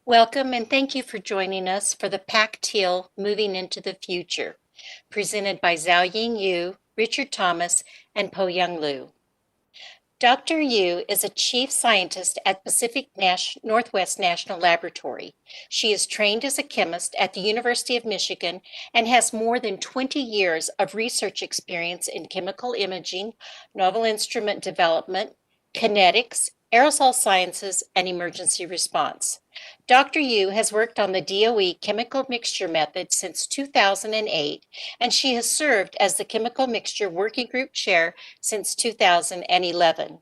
Welcome and thank you for joining us for the PAC TEEL Moving into the Future, presented by Xiaoying Yu, Richard Thomas, and Po-Young Liu. Dr. Yu is a chief scientist at Pacific Northwest National Laboratory. She is trained as a chemist at the University of Michigan and has more than 20 years of research experience in chemical imaging, novel instrument development, kinetics, aerosol sciences, and emergency response. Dr. Yu has worked on the DOE chemical mixture method since 2008, and she has served as the Chemical Mixture Working Group Chair since 2011.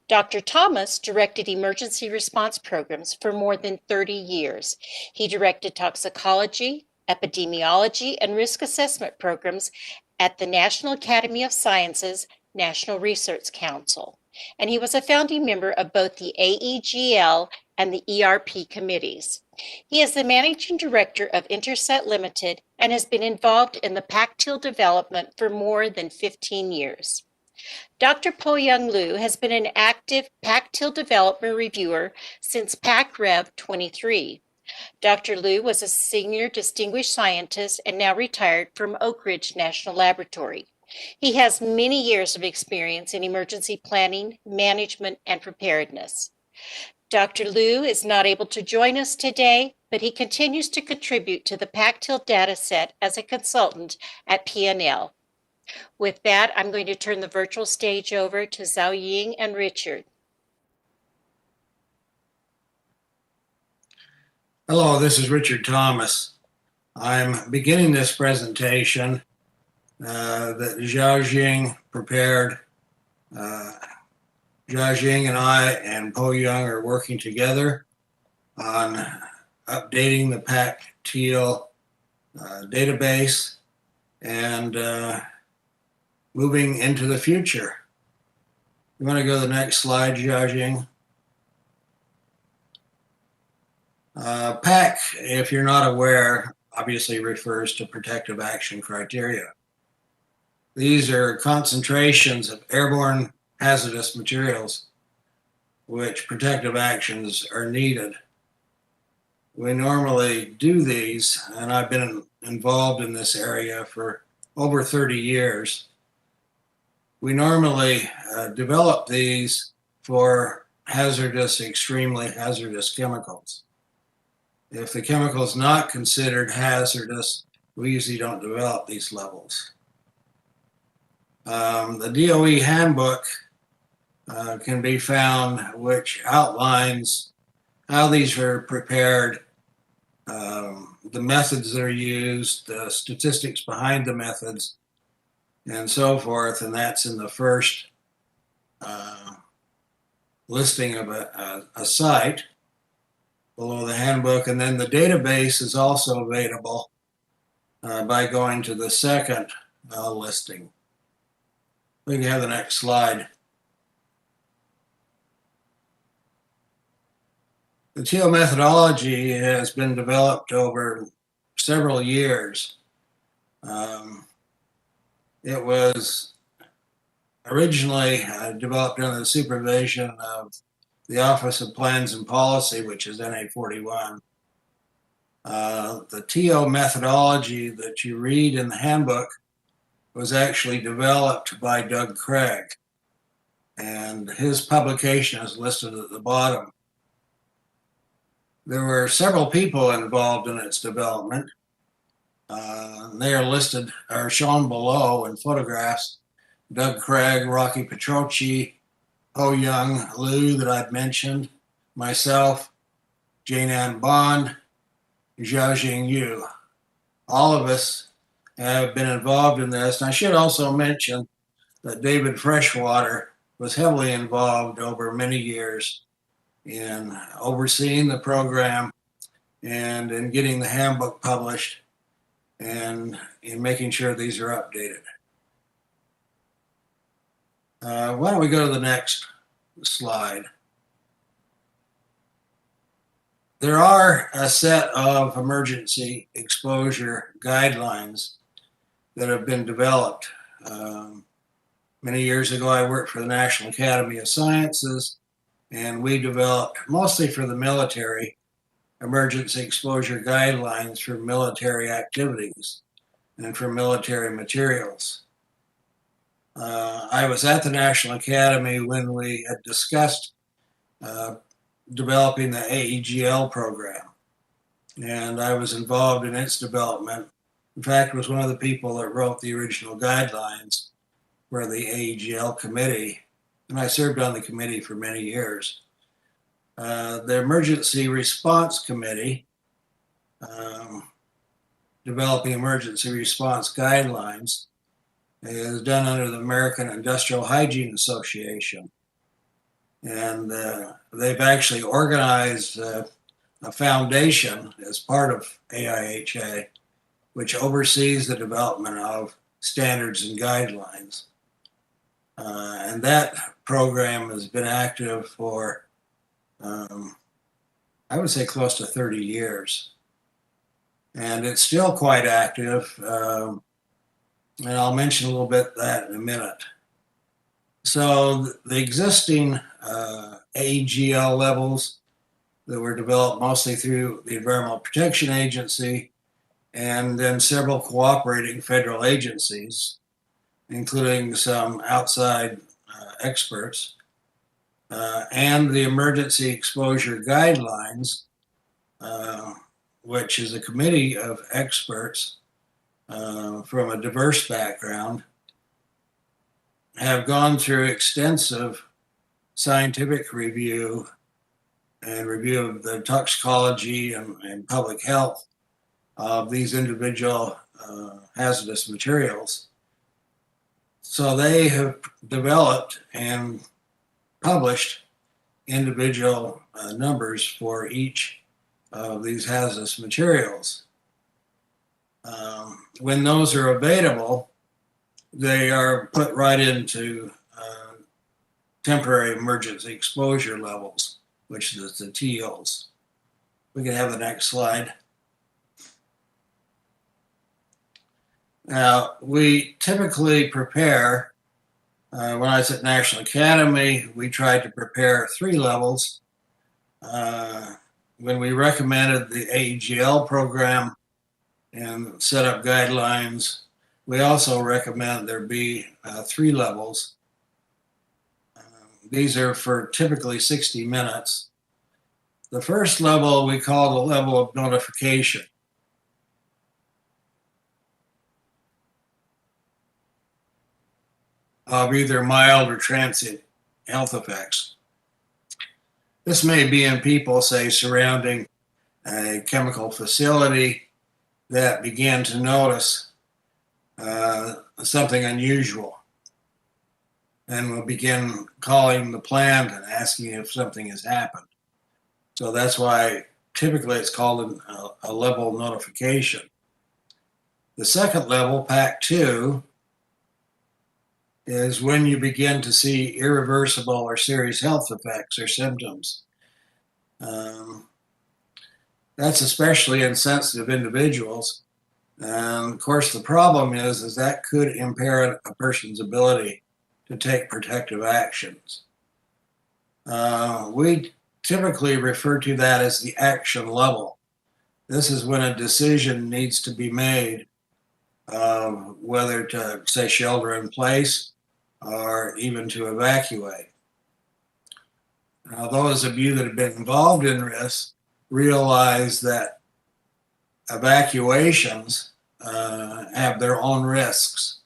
Dr. Thomas directed emergency response programs for more than 30 years. He directed toxicology, epidemiology, and risk assessment programs at the National Academy of Sciences National Research Council, and he was a founding member of both the AEGL and the ERP committees. He is the managing director of Interset Limited and has been involved in the PAC TEEL development for more than 15 years. Dr. Po-Young Liu has been an active PAC TEEL development reviewer since PAC Rev 23. Dr. Liu was a senior distinguished scientist and now retired from Oak Ridge National Laboratory. He has many years of experience in emergency planning, management, and preparedness. Dr. Liu is not able to join us today, but he continues to contribute to the PAC TEEL dataset as a consultant at P&L. With that, I'm going to turn the virtual stage over to Xiaoying and Richard. Hello, this is Richard Thomas. I'm beginning this presentation that Xiaoying prepared. Xiaoying and I and Po-Young are working together on updating the PAC TEEL database and moving into the future. You want to go to the next slide, Xiaoying? PAC, if you're not aware, obviously refers to protective action criteria. These are concentrations of airborne hazardous materials which protective actions are needed. We normally do these, and I've been involved in this area for over 30 years. We normally develop these for hazardous, extremely hazardous chemicals. If the chemical is not considered hazardous, we usually don't develop these levels. The DOE handbook can be found, which outlines how these are prepared, the methods that are used, the statistics behind the methods, and so forth. And that's in the first listing of a site below the handbook. And then the database is also available by going to the second listing. We can have the next slide. The TEEL methodology has been developed over several years. It was originally developed under the supervision of the Office of Plans and Policy, which is NA41. The TEEL methodology that you read in the handbook was actually developed by Doug Craig, and his publication is listed at the bottom. There were several people involved in its development. They are listed, are shown below in photographs. Doug Craig, Rocky Petrocchi, Po-Young Liu that I've mentioned, myself, Jane Ann Bond, Xiaoying Yu. All of us have been involved in this. And I should also mention that David Freshwater was heavily involved over many years in overseeing the program and in getting the handbook published and in making sure these are updated. Why don't we go to the next slide? There are a set of emergency exposure guidelines that have been developed. Many years ago, I worked for the National Academy of Sciences, and we developed, mostly for the military, emergency exposure guidelines for military activities and for military materials. I was at the National Academy when we had discussed developing the AEGL program, and I was involved in its development. In fact, was one of the people that wrote the original guidelines for the AEGL committee, and I served on the committee for many years. The Emergency Response Committee, developing emergency response guidelines, is done under the American Industrial Hygiene Association. And they've actually organized a foundation as part of AIHA, which oversees the development of standards and guidelines. And that program has been active for, I would say, close to 30 years. And it's still quite active. And I'll mention a little bit that in a minute. So the existing AEGL levels that were developed mostly through the Environmental Protection Agency and then several cooperating federal agencies, including some outside experts, and the Emergency Exposure Guidelines, which is a committee of experts from a diverse background, have gone through extensive scientific review and review of the toxicology and public health of these individual hazardous materials. So they have developed and published individual numbers for each of these hazardous materials. When those are available, they are put right into temporary emergency exposure levels, which is the TEELs. We can have the next slide. Now, we typically prepare, when I was at National Academy, we tried to prepare 3 levels. When we recommended the AEGL program and set up guidelines, we also recommend there be 3 levels. These are for typically 60 minutes. The first level we call the level of notification. Of either mild or transient health effects. This may be in people, say, surrounding a chemical facility that begin to notice something unusual and will begin calling the plant and asking if something has happened. So that's why typically it's called a level notification. The second level, PAC 2, is when you begin to see irreversible or serious health effects or symptoms. That's especially in sensitive individuals. And of course, the problem is that could impair a person's ability to take protective actions. We typically refer to that as the action level. This is when a decision needs to be made whether to, say, shelter in place or even to evacuate. Now, those of you that have been involved in this realize that evacuations have their own risks.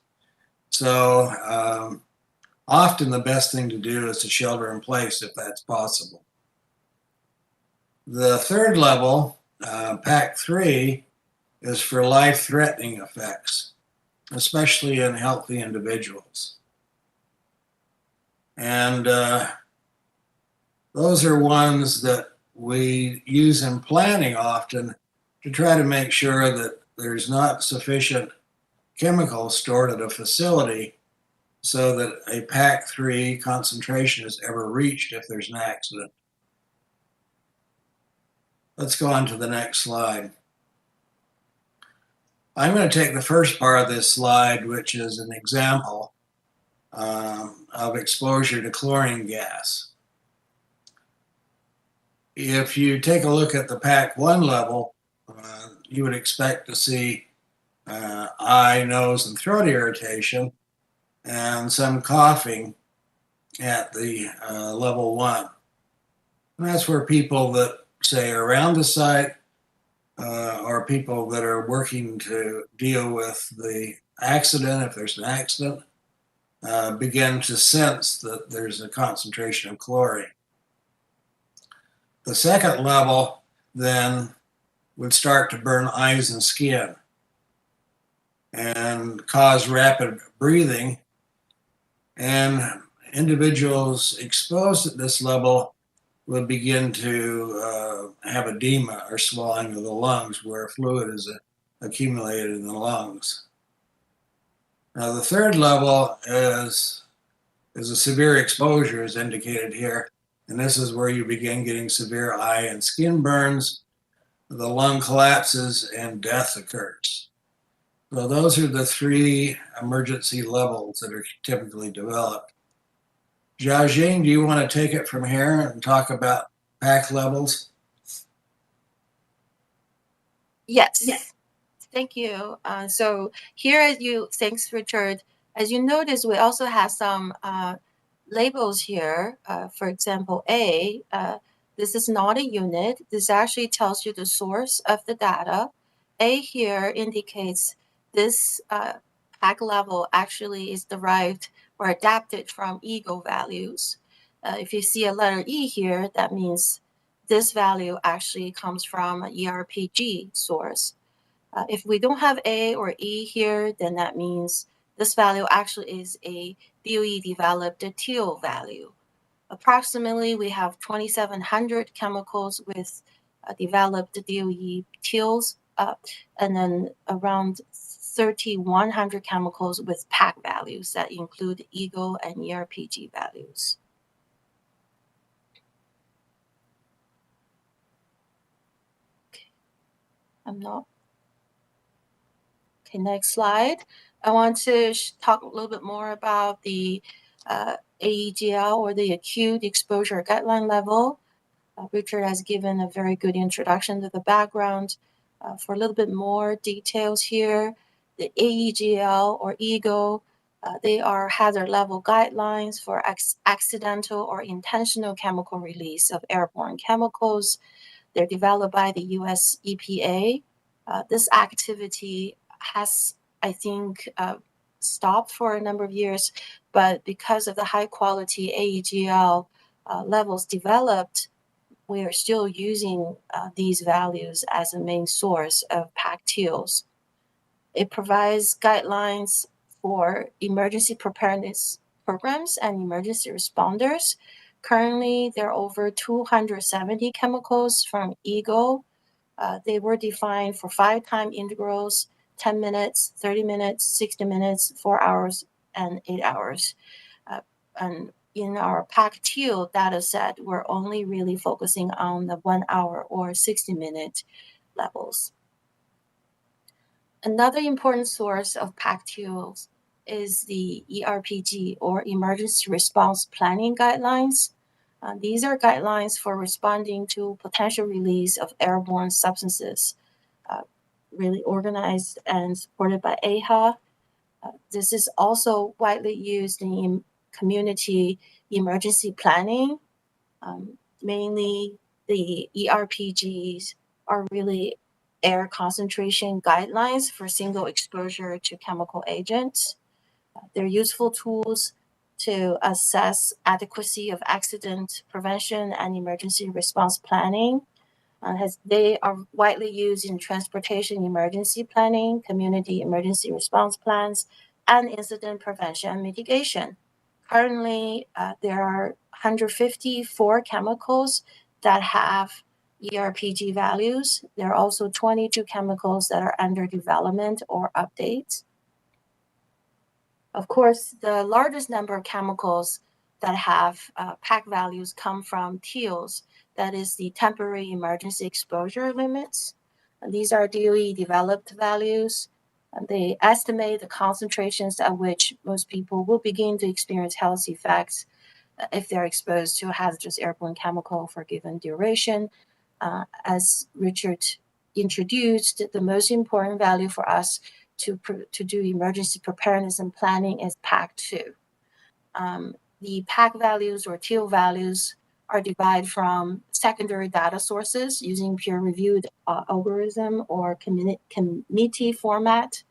So often the best thing to do is to shelter in place if that's possible. The third level, PAC 3, is for life-threatening effects, especially in healthy individuals. And those are ones that we use in planning often to try to make sure that there's not sufficient chemicals stored at a facility so that a PAC 3 concentration is ever reached if there's an accident. Let's go on to the next slide. I'm going to take the first part of this slide, which is an example of exposure to chlorine gas. if you take a look at the PAC 1 level, you would expect to see eye, nose, and throat irritation and some coughing at the level 1. And that's where people that say around the site or people that are working to deal with the accident, if there's an accident, begin to sense that there's a concentration of chlorine. The second level then would start to burn eyes and skin and cause rapid breathing. And individuals exposed at this level would begin to have edema or swelling of the lungs where fluid is accumulated in the lungs. Now, the third level is a severe exposure, as indicated here. And this is where you begin getting severe eye and skin burns, the lung collapses, and death occurs. So those are the 3 emergency levels that are typically developed. Jiajing, do you want to take it from here and talk about PAC levels? Yes. Thank you. So here, thanks, Richard. As you notice, we also have some labels here. For example, A, this is not a unit. This actually tells you the source of the data. A here indicates this PAC level actually is derived or adapted from EGL values. If you see a letter E here, that means this value actually comes from an ERPG source. If we don't have A or E here, then that means this value actually is a DOE developed TEEL value. Approximately, we have 2,700 chemicals with developed DOE TEELs, and then around 3,100 chemicals with PAC values that include EGL and ERPG values. Okay. Okay, next slide. I want to talk a little bit more about the AEGL, or the acute exposure guideline level. Richard has given a very good introduction to the background. For a little bit more details here, the AEGL or EGL, they are hazard level guidelines for accidental or intentional chemical release of airborne chemicals. They're developed by the US EPA. This activity has, I think, stopped for a number of years, but because of the high quality AEGL levels developed, we are still using these values as a main source of PAC TEELs. It provides guidelines for emergency preparedness programs and emergency responders. Currently, there are over 270 chemicals from EGL. They were defined for 5-time integrals, 10 minutes, 30 minutes, 60 minutes, 4 hours, and 8 hours. And in our PAC TEEL data set, we're only really focusing on the 1 hour or 60-minute levels. Another important source of PAC TEELs is the ERPG, or Emergency Response Planning Guidelines. These are guidelines for responding to potential release of airborne substances, really organized and supported by AHA. This is also widely used in community emergency planning. Mainly the ERPGs are really air concentration guidelines for single exposure to chemical agents. They're useful tools to assess adequacy of accident prevention and emergency response planning. They are widely used in transportation emergency planning, community emergency response plans, and incident prevention and mitigation. Currently, there are 154 chemicals that have ERPG values. There are also 22 chemicals that are under development or updates. Of course, the largest number of chemicals that have PAC values come from TEELs, that is the temporary emergency exposure limits. And these are DOE developed values. And they estimate the concentrations at which most people will begin to experience health effects if they're exposed to a hazardous airborne chemical for a given duration. As Richard introduced, the most important value for us to do emergency preparedness and planning is PAC 2. The PAC values or TEEL values are derived from secondary data sources using peer-reviewed algorithm or committee format.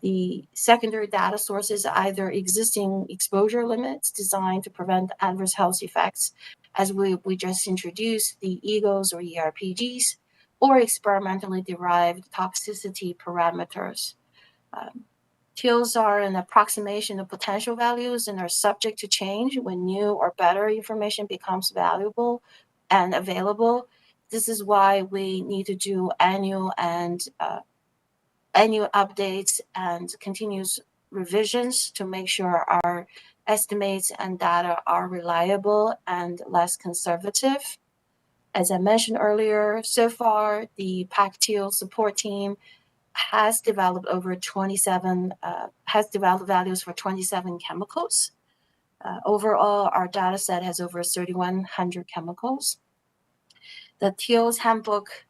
The secondary data sources are either existing exposure limits designed to prevent adverse health effects, as we just introduced, the EEGLs or ERPGs, or experimentally derived toxicity parameters. TEELs are an approximation of potential values and are subject to change when new or better information becomes valuable and available. This is why we need to do annual updates and continuous revisions to make sure our estimates and data are reliable and less conservative. As I mentioned earlier, so far, the PAC TEEL support team has developed values for 27 chemicals. Overall, our data set has over 3,100 chemicals. The TEEL's handbook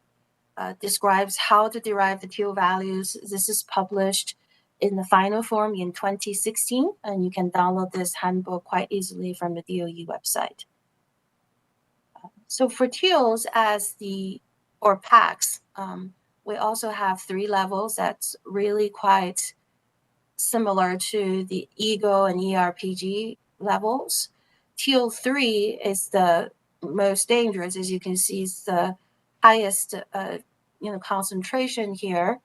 describes how to derive the TEEL values. This is published in the final form in 2016, and you can download this handbook quite easily from the DOE website. So for TEELs or PACs, we also have 3 levels that's really quite similar to the EEGL and ERPG levels. TEEL 3 is the most dangerous, as you can see, it's the highest concentration here.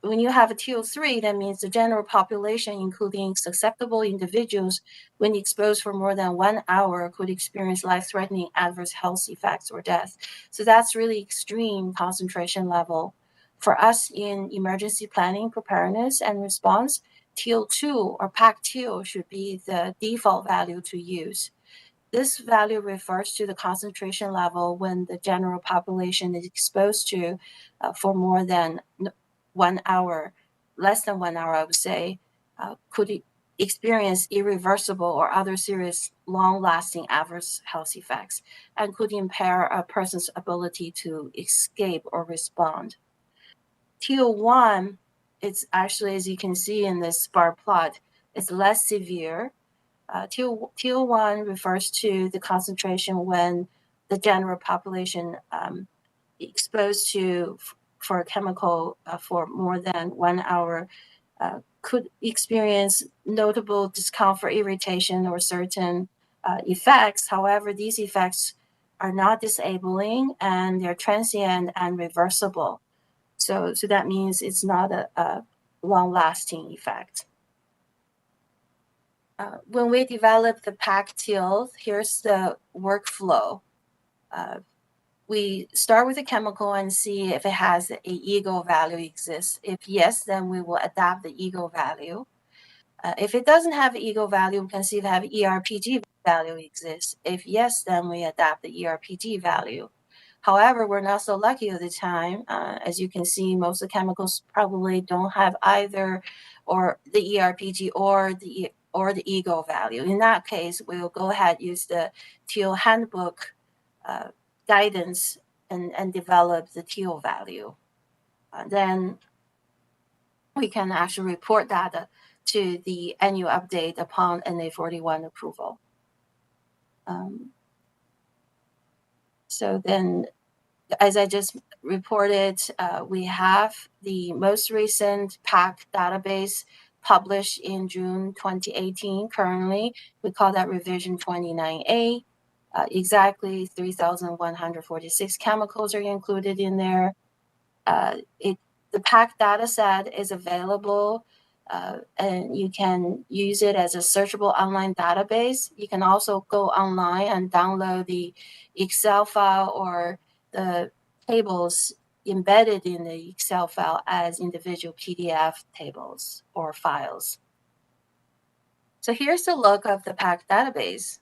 When you have a TEEL 3, that means the general population, including susceptible individuals, when exposed for more than 1 hour, could experience life-threatening adverse health effects or death. So that's really extreme concentration level. For us in emergency planning, preparedness, and response, TEEL 2 or PAC TEEL should be the default value to use. This value refers to the concentration level when the general population is exposed to for more than 1 hour, less than 1 hour, I would say, could experience irreversible or other serious long-lasting adverse health effects and could impair a person's ability to escape or respond. TEEL 1, it's actually, as you can see in this bar plot, it's less severe. TEEL 1 refers to the concentration when the general population exposed for a chemical for more than 1 hour could experience notable discomfort, irritation, or certain effects. However, these effects are not disabling and they're transient and reversible. So that means it's not a long-lasting effect. When we develop the PAC TEEL, here's the workflow. We start with a chemical and see if it has an EEGL value exists. If yes, then we will adapt the EEGL value. If it doesn't have an EEGL value, we can see if it have an ERPG value exists. If yes, then we adapt the ERPG value. However, we're not so lucky at the time. As you can see, most of the chemicals probably don't have either or the ERPG or the EEGL value. In that case, we will go ahead and use the TEEL handbook guidance and develop the TEEL value. Then we can actually report data to the annual update upon NA41 approval. So then, as I just reported, we have the most recent PAC database published in June 2018. Currently, we call that revision 29A. Exactly 3,146 chemicals are included in there. The PAC data set is available and you can use it as a searchable online database. You can also go online and download the Excel file or the tables embedded in the Excel file as individual PDF tables or files. So here's a look of the PAC database.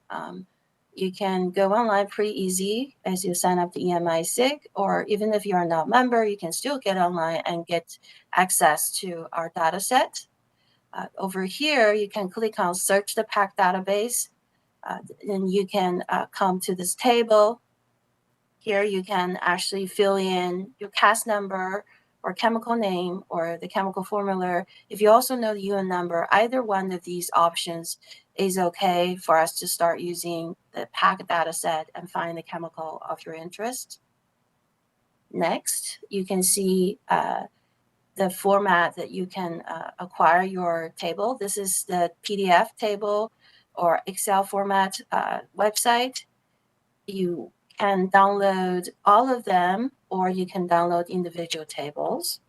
You can go online pretty easy as you sign up to EMI SIG, or even if you're not a member, you can still get online and get access to our data set. Over here, you can click on Search the PAC database. Then you can come to this table. Here you can actually fill in your CAS number or chemical name or the chemical formula. If you also know the UN number, either one of these options is okay for us to start using the PAC dataset and find the chemical of your interest. Next, you can see the format that you can acquire your table. This is the PDF table or Excel format website. You can download all of them, or you can download individual tables.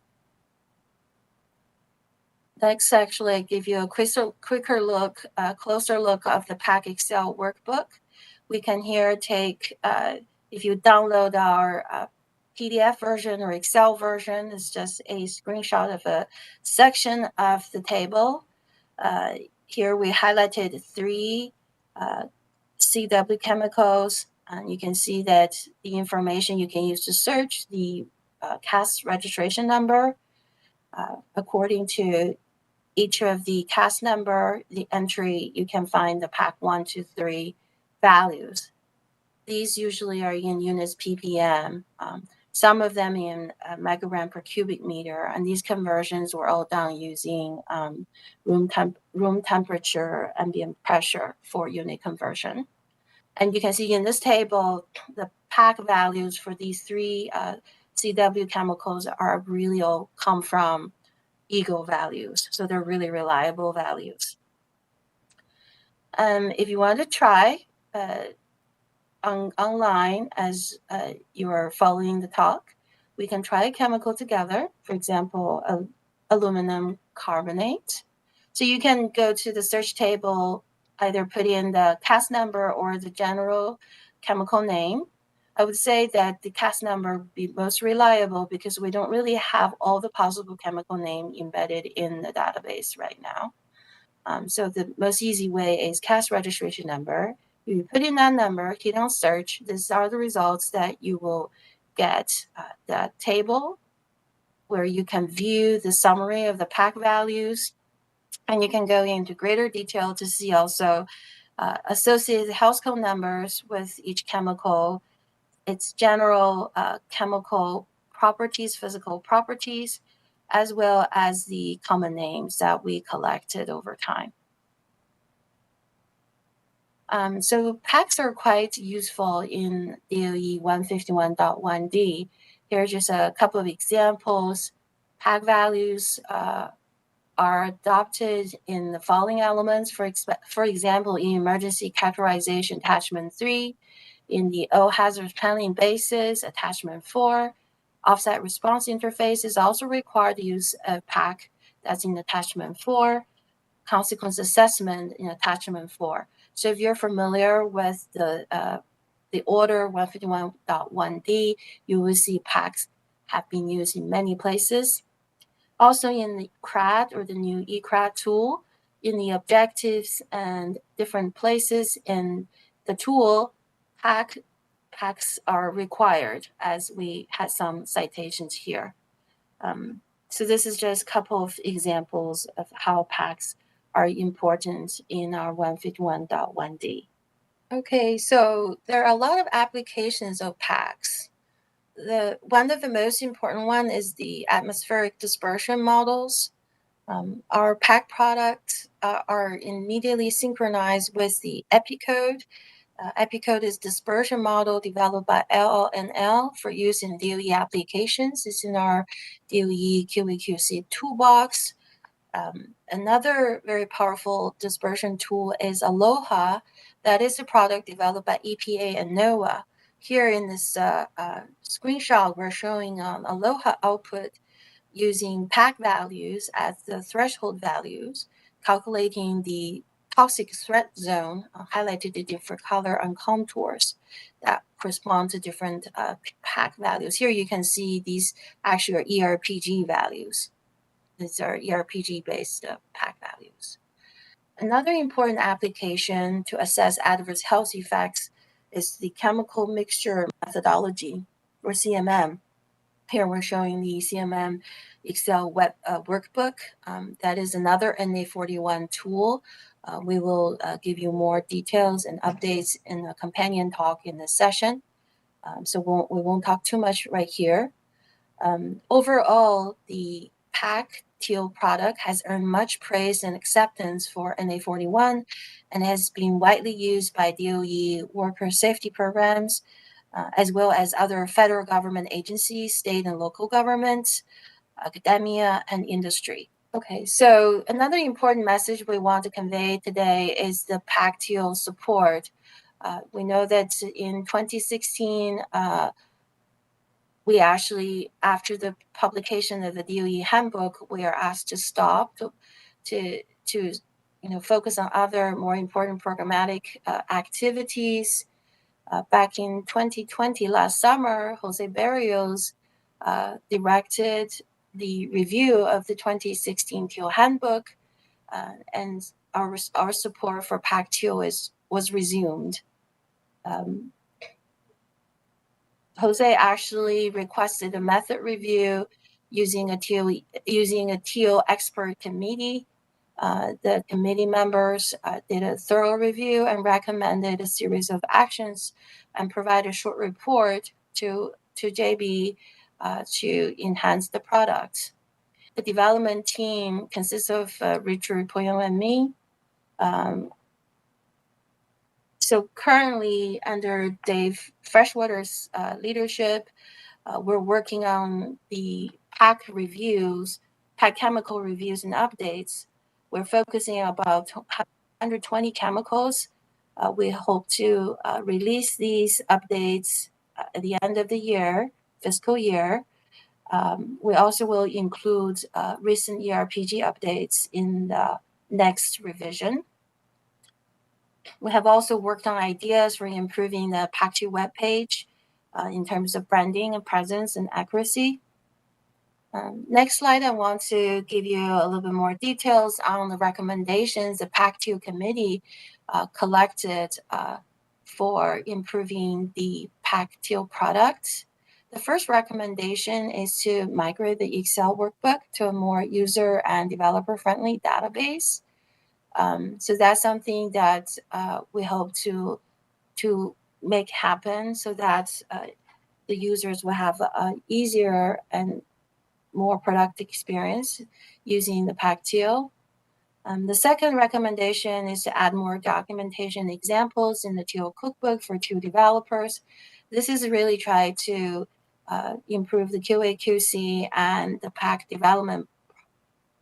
Next, actually, I give you a closer look of the PAC Excel workbook. We can here take, if you download our PDF version or Excel version, it's just a screenshot of a section of the table. Here we highlighted 3 CW chemicals, and you can see that the information you can use to search the CAS registration number. According to each of the CAS number, the entry, you can find the PAC 1, 2, 3 values. These usually are in units ppm, some of them in microgram per cubic meter, and these conversions were all done using room temperature, ambient pressure for unit conversion. And you can see in this table, the PAC values for these 3 CW chemicals are really all come from EAGL values. So they're really reliable values. If you want to try online as you are following the talk, we can try a chemical together. For example, aluminum carbonate. So you can go to the search table, either put in the CAS number or the general chemical name. I would say that the CAS number would be most reliable because we don't really have all the possible chemical name embedded in the database right now. So the most easy way is CAS registration number. You put in that number, hit on search. These are the results that you will get. That table where you can view the summary of the PAC values, and you can go into greater detail to see also associated health code numbers with each chemical, its general chemical properties, physical properties, as well as the common names that we collected over time. So PACs are quite useful in DOE 151.1D. Here are just a couple of examples. PAC values are adopted in the following elements. For example, in emergency categorization attachment 3, in the O hazard planning basis attachment 4, offset response interface is also required to use a PAC that's in attachment 4, consequence assessment in attachment 4. So if you're familiar with the order 151.1D, you will see PACs have been used in many places. Also in the CRAD or the new eCRAD tool, in the objectives and different places in the tool, PACs are required, as we had some citations here. So this is just a couple of examples of how PACs are important in our 151.1D. Okay, so there are a lot of applications of PACs. One of the most important one is the atmospheric dispersion models. Our PAC products are immediately synchronized with the EPICode. EPICode is dispersion model developed by LLNL for use in DOE applications. It's in our DOE QAQC toolbox. Another very powerful dispersion tool is Aloha. That is a product developed by EPA and NOAA. Here in this screenshot, we're showing Aloha output using PAC values as the threshold values, calculating the toxic threat zone, highlighted in different color on contours that correspond to different PAC values. Here you can see these actually are ERPG values. These are ERPG-based PAC values. Another important application to assess adverse health effects is the chemical mixture methodology, or CMM. Here we're showing the CMM Excel web workbook. That is another NA41 tool. We will give you more details and updates in a companion talk in this session. So we won't talk too much right here. Overall, the PAC TEEL product has earned much praise and acceptance for NA41 and has been widely used by DOE worker safety programs, as well as other federal government agencies, state and local governments, academia, and industry. Okay, so another important message we want to convey today is the PAC TEEL support. We know that in 2016, we actually, after the publication of the DOE handbook, we are asked to stop to focus on other more important programmatic activities. Back in 2020, last summer, Jose Barrios directed the review of the 2016 TEEL handbook, and our support for PAC TEEL was resumed. Jose actually requested a method review using a TEEL expert committee. The committee members did a thorough review and recommended a series of actions and provided a short report to JB to enhance the product. The development team consists of Richard, Poyong, and me. So currently, under Dave Freshwater's leadership, we're working on the PAC reviews, PAC chemical reviews and updates. We're focusing on about 120 chemicals. We hope to release these updates at the end of the year, fiscal year. We also will include recent ERPG updates in the next revision. We have also worked on ideas for improving the PAC2 webpage in terms of branding and presence and accuracy. Next slide, I want to give you a little bit more details on the recommendations the PAC2 committee collected for improving the PAC TEEL product. The first recommendation is to migrate the Excel workbook to a more user and developer-friendly database. So that's something that we hope to make happen so that the users will have an easier and more productive experience using the PAC TEEL. The second recommendation is to add more documentation examples in the TEEL cookbook for TEEL developers. This is really try to improve the QA/QC and the PAC development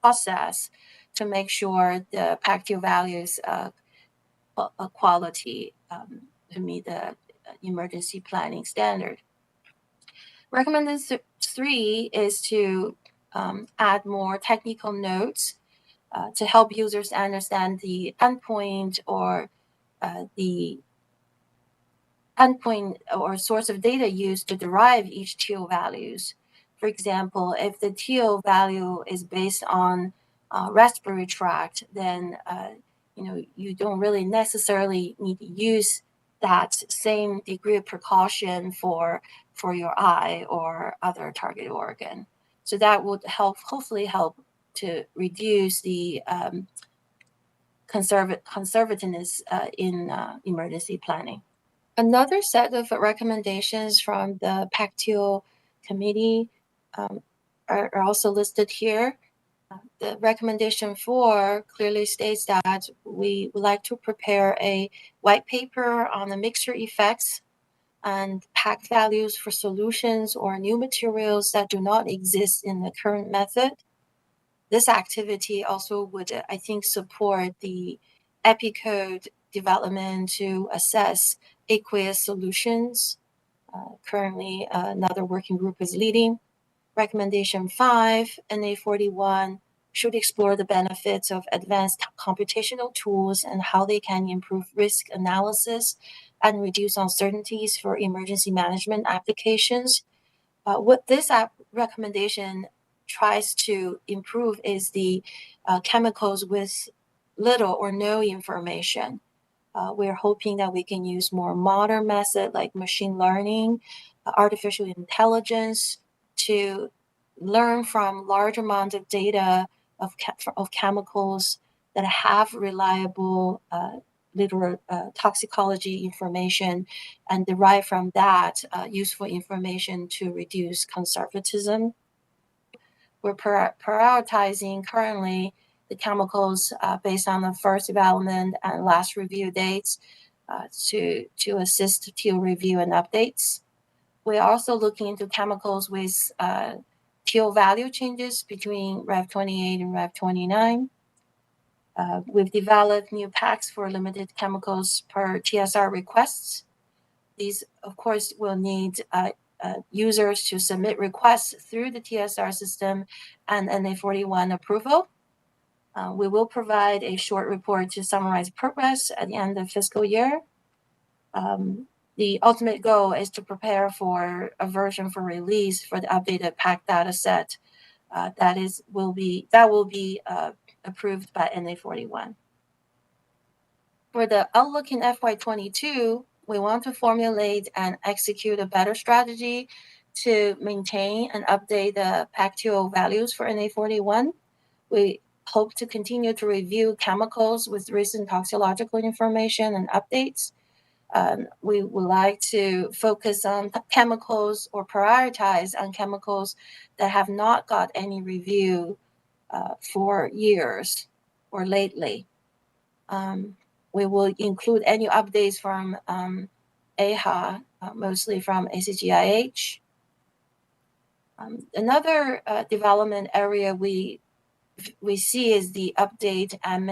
process to make sure the PAC TEEL values quality to meet the emergency planning standard. Recommendation 3 is to add more technical notes to help users understand the endpoint or source of data used to derive each TEEL values. For example, if the TEEL value is based on respiratory tract, then you don't really necessarily need to use that same degree of precaution for your eye or other target organ. So that would hopefully help to reduce the conservativeness in emergency planning. Another set of recommendations from the PAC TEEL committee are also listed here. The recommendation 4 clearly states that we would like to prepare a white paper on the mixture effects and PAC values for solutions or new materials that do not exist in the current method. This activity also would, I think, support the EPI-code development to assess aqueous solutions. Currently, another working group is leading. Recommendation 5, NA41, should explore the benefits of advanced computational tools and how they can improve risk analysis and reduce uncertainties for emergency management applications. What this recommendation tries to improve is the chemicals with little or no information. We're hoping that we can use more modern methods like machine learning, artificial intelligence, to learn from large amount of data of chemicals that have reliable toxicology information, and derive from that useful information to reduce conservatism. We're prioritizing currently the chemicals based on the first development and last review dates to assist TEEL review and updates. We're also looking into chemicals with TEEL value changes between Rev 28 and Rev 29. We've developed new PACs for limited chemicals per TSR requests. These, of course, will need users to submit requests through the TSR system and NA41 approval. We will provide a short report to summarize progress at the end of fiscal year. The ultimate goal is to prepare for a version for release for the updated PAC data set that will be approved by NA41. For the outlook in FY22, we want to formulate and execute a better strategy to maintain and update the PAC TEEL values for NA41. We hope to continue to review chemicals with recent toxicological information and updates. We would like to focus on chemicals or prioritize on chemicals that have not got any review for years or lately. We will include any updates from AHA, mostly from ACGIH. Another development area we see is the update and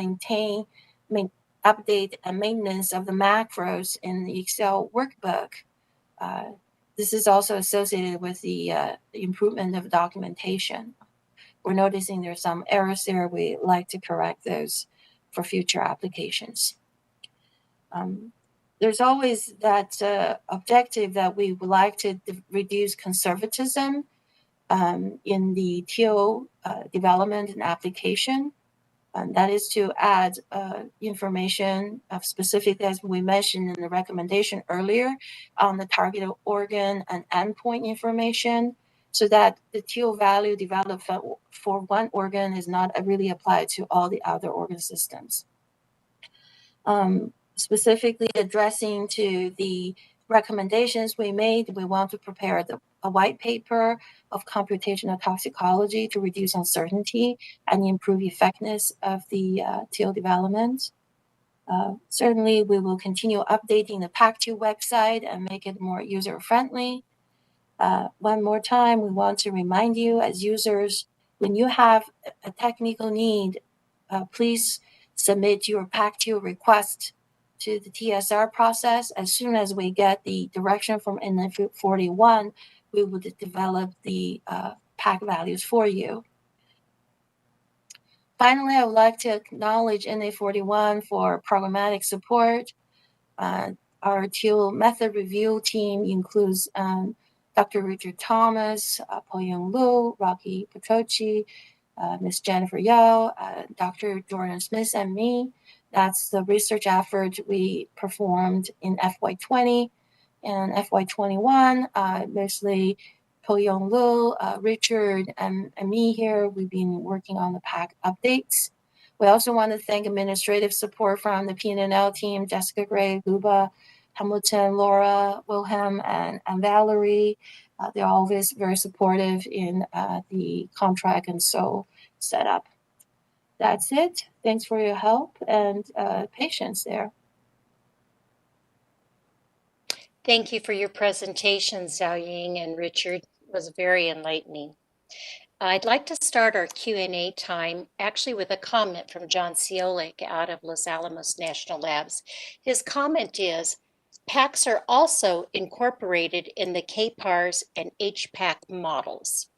maintenance of the macros in the Excel workbook. This is also associated with the improvement of documentation. We're noticing there's some errors there. We like to correct those for future applications. There's always that objective that we would like to reduce conservatism in the TEEL development and application. And that is to add information of specific, as we mentioned in the recommendation earlier, on the target organ and endpoint information, so that the TEEL value developed for one organ is not really applied to all the other organ systems. Specifically addressing to the recommendations we made, we want to prepare a white paper of computational toxicology to reduce uncertainty and improve effectiveness of the TEEL development. Certainly, we will continue updating the PAC TEEL website and make it more user-friendly. One more time, we want to remind you as users, when you have a technical need, please submit your PAC TEEL request to the TSR process. As soon as we get the direction from NA41, we will develop the PAC values for you. Finally, I would like to acknowledge NA41 for programmatic support. Our TEEL method review team includes Dr. Richard Thomas, Po-Young Liu, Rocky Petrochi, Ms. Jennifer Yao, Dr. Jordan Smith, and me. That's the research effort we performed in FY20 and FY21. Mostly Po-Young Liu, Richard, and me here. We've been working on the PAC updates. We also want to thank administrative support from the PNL team, Jessica Gray, Luba, Hamilton, Laura, Wilhelm, and Valerie. They're always very supportive in the contract and so setup. That's it. Thanks for your help and patience there. Thank you for your presentation, Xiaoying and Richard. It was very enlightening. I'd like to start our Q&A time actually with a comment from John Ciolik out of Los Alamos National Labs. His comment is, PACs are also incorporated in the KPARS and HPAC models.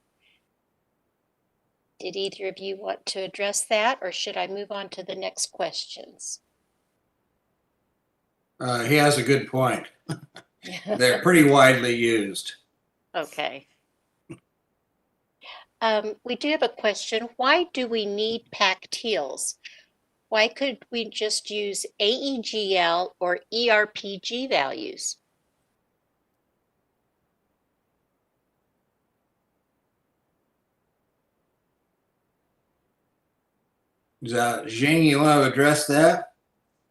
Did either of you want to address that, or should I move on to the next questions? He has a good point. They're pretty widely used. Okay. We do have a question. Why do we need PAC TEELs? Why could we just use AEGL or ERPG values? Jing, you want to address that?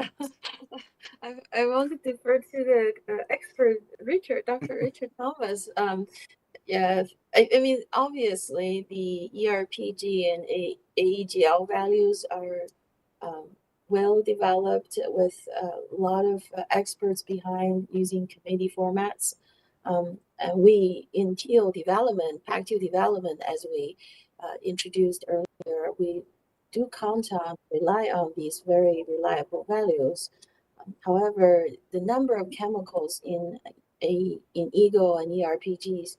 I want to defer to the expert, Dr. Richard Thomas. Yeah, I mean, obviously, the ERPG and AEGL values are um, well developed with a lot of experts behind using committee formats. And we in TEEL development, PAC development, as we introduced earlier, we do count on, rely on these very reliable values. However, the number of chemicals in EAGL and ERPGs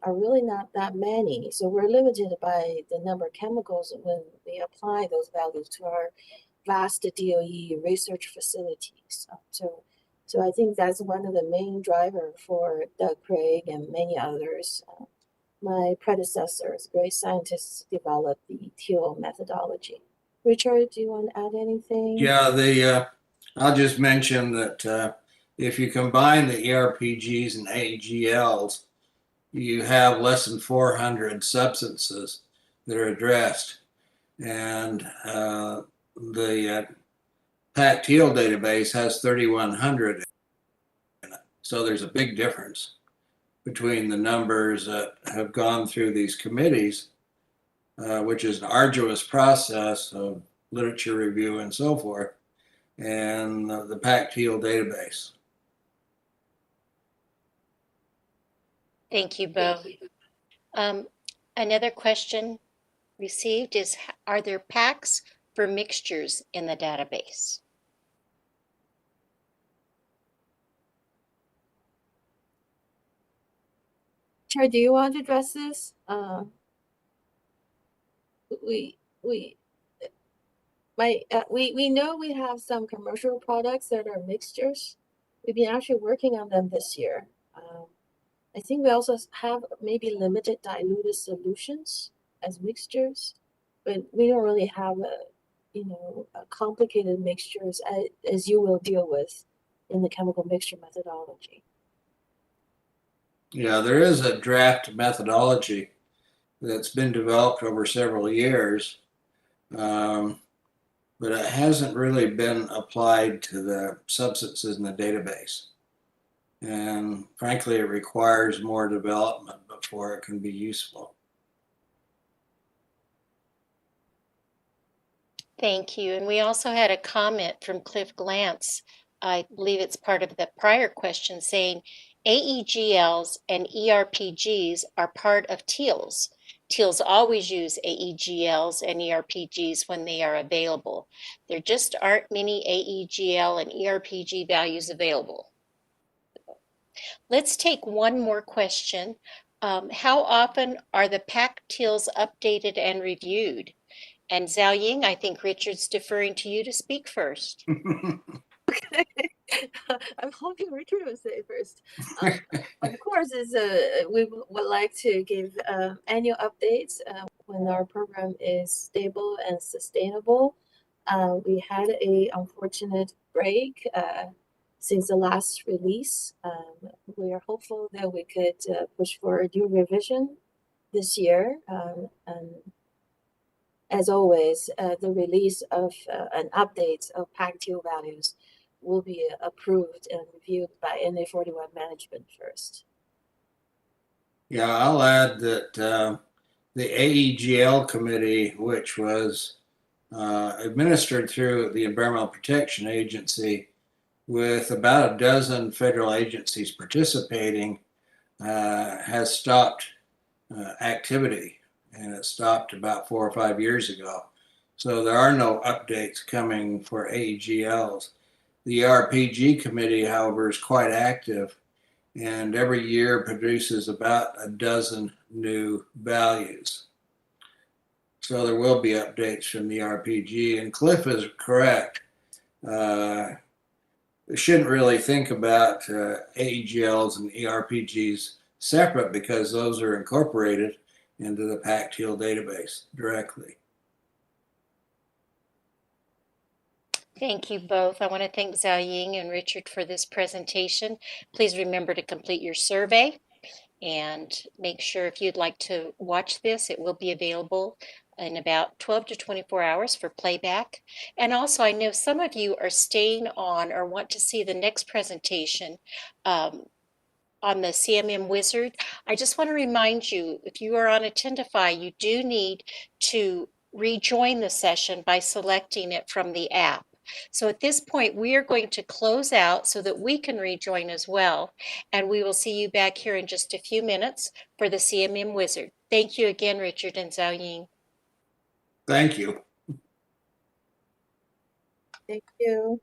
are really not that many. So we're limited by the number of chemicals when we apply those values to our vast DOE research facilities. So I think that's one of the main driver for Doug Craig and many others. My predecessors, great scientists, developed the TEEL methodology. Richard, do you want to add anything? Yeah, I'll just mention that if you combine the ERPGs and AEGLs, you have less than 400 substances that are addressed. And the PAC TEEL database has 3,100 in it. So there's a big difference between the numbers that have gone through these committees, which is an arduous process of literature review and so forth, and the PAC TEEL database. Thank you both. Another question received is, are there PACs for mixtures in the database? Chair, do you want to address this? We know we have some commercial products that are mixtures. We've been actually working on them this year. I think we also have maybe limited diluted solutions as mixtures, but we don't really have a complicated mixtures as you will deal with in the chemical mixture methodology. Yeah, there is a draft methodology that's been developed over several years, but it hasn't really been applied to the substances in the database. And frankly, it requires more development before it can be useful. Thank you. And we also had a comment from Cliff Glantz. I believe it's part of the prior question, saying AEGLs and ERPGs are part of TEELs. TEELs always use AEGLs and ERPGs when they are available. There just aren't many AEGL and ERPG values available. Let's take one more question. How often are the PAC TEELs updated and reviewed? And Zhao Ying, I think Richard's deferring to you to speak first. Okay. I'm hoping Richard will say first. Of course, we would like to give annual updates when our program is stable and sustainable. We had an unfortunate break since the last release. We are hopeful that we could push for a new revision this year. And as always, the release of an update of PAC TEEL values will be approved and reviewed by NA41 management first. Yeah, I'll add that the AEGL committee, which was administered through the Environmental Protection Agency with about a dozen federal agencies participating, has stopped activity, and it stopped about 4 or 5 years ago. So there are no updates coming for AEGLs. The ERPG committee, however, is quite active, and every year produces about a dozen new values. So there will be updates from the ERPG, and Cliff is correct. We shouldn't really think about AEGLs and ERPGs separate because those are incorporated into the PAC TEEL database directly. Thank you both. I want to thank Zhao Ying and Richard for this presentation. Please remember to complete your survey and make sure if you'd like to watch this, it will be available in about 12 to 24 hours for playback. And also, I know some of you are staying on or want to see the next presentation on the CMM Wizard. I just want to remind you, if you are on Attendify, you do need to rejoin the session by selecting it from the app. So at this point, we are going to close out so that we can rejoin as well. And we will see you back here in just a few minutes for the CMM Wizard. Thank you again, Richard and Zhao Ying. Thank you. Thank you.